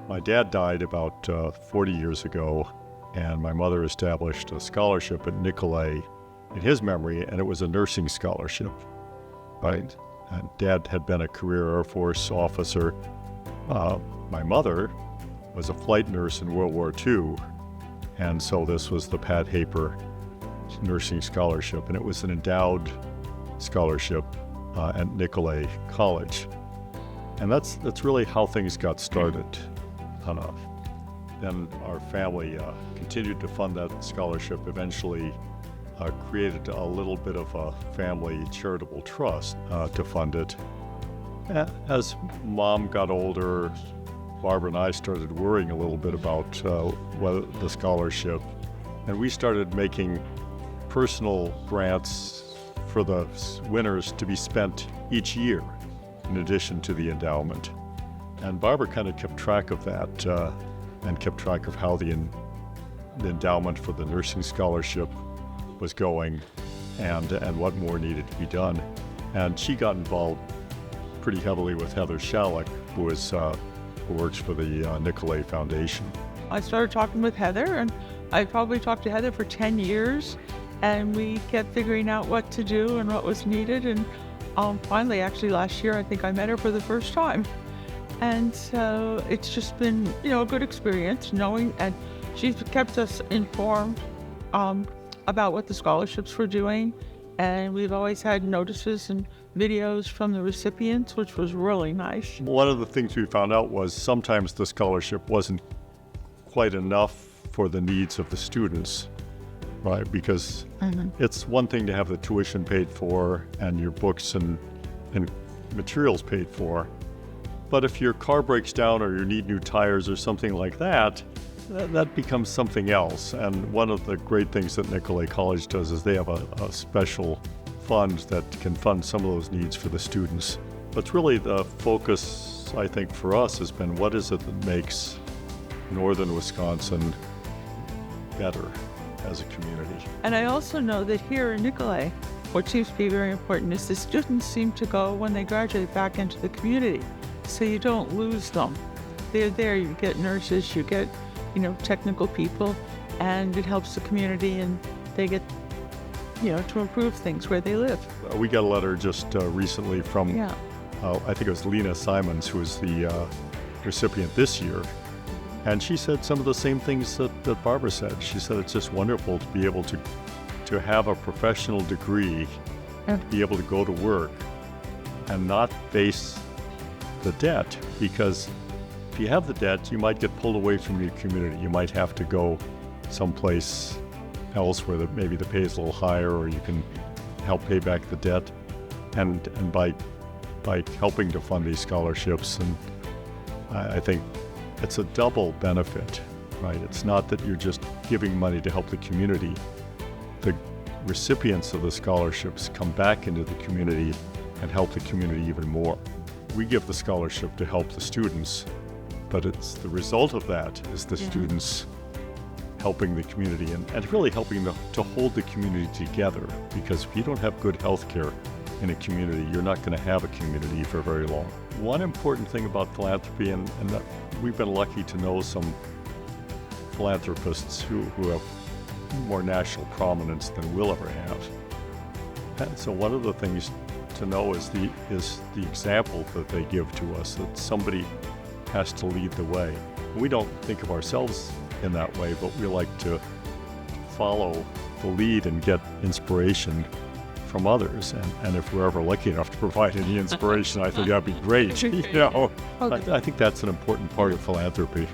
My dad died about 40 years ago, and my mother established a scholarship at Nicolet in his memory, and it was a nursing scholarship, right? And Dad had been a career Air Force officer. My mother was a flight nurse in World War II, and so this was the Pat Hoeper Nursing Scholarship, and it was an endowed scholarship at Nicolet College. And that's really how things got started. Then our family continued to fund that scholarship, eventually created a little bit of a family charitable trust to fund it. As Mom got older, Barbara and I started worrying a little bit about the scholarship, and we started making personal grants for the winners to be spent each year in addition to the endowment. And Barbara kind of kept track of that and kept track of how the endowment for the nursing scholarship was going and what more needed to be done. And she got involved pretty heavily with Heather Shalek, who works for the Nicolet Foundation. I started talking with Heather, and I probably talked to Heather for 10 years, and we kept figuring out what to do and what was needed. And finally, actually last year, I think I met her for the first time. And so it's just been, a good experience knowing, and she's kept us informed about what the scholarships were doing. And we've always had notices and videos from the recipients, which was really nice. One of the things we found out was sometimes the scholarship wasn't quite enough for the needs of the students, right? Because it's one thing to have the tuition paid for and your books and materials paid for. But if your car breaks down or you need new tires or something like that, that becomes something else. And one of the great things that Nicolet College does is they have a special fund that can fund some of those needs for the students. But really the focus, I think, for us has been what is it that makes northern Wisconsin better as a community. And I also know that here in Nicolet, what seems to be very important is the students seem to go when they graduate back into the community. So you don't lose them. They're there, you get nurses, you get, technical people, and it helps the community, and they get, to improve things where they live. We got a letter just recently from, I think it was Lena Simons, who was the recipient this year. And she said some of the same things that Barbara said. She said it's just wonderful to be able to have a professional degree, be able to go to work, and not face the debt, because if you have the debt, you might get pulled away from your community. You might have to go someplace else where maybe the pay is a little higher, or you can help pay back the debt. And by helping to fund these scholarships, and I think it's a double benefit, right? It's not that you're just giving money to help the community. The recipients of the scholarships come back into the community and help the community even more. We give the scholarship to help the students, but it's the result of that is the students helping the community and really helping to hold the community together, because if you don't have good health care in a community, you're not going to have a community for very long. One important thing about philanthropy, and that we've been lucky to know some philanthropists who have more national prominence than we'll ever have. And so one of the things to know is the example that they give to us, that somebody has to lead the way. We don't think of ourselves in that way, but we like to follow the lead and get inspiration from others. And if we're ever lucky enough to provide any inspiration, I think that'd be great. I think that's an important part of philanthropy.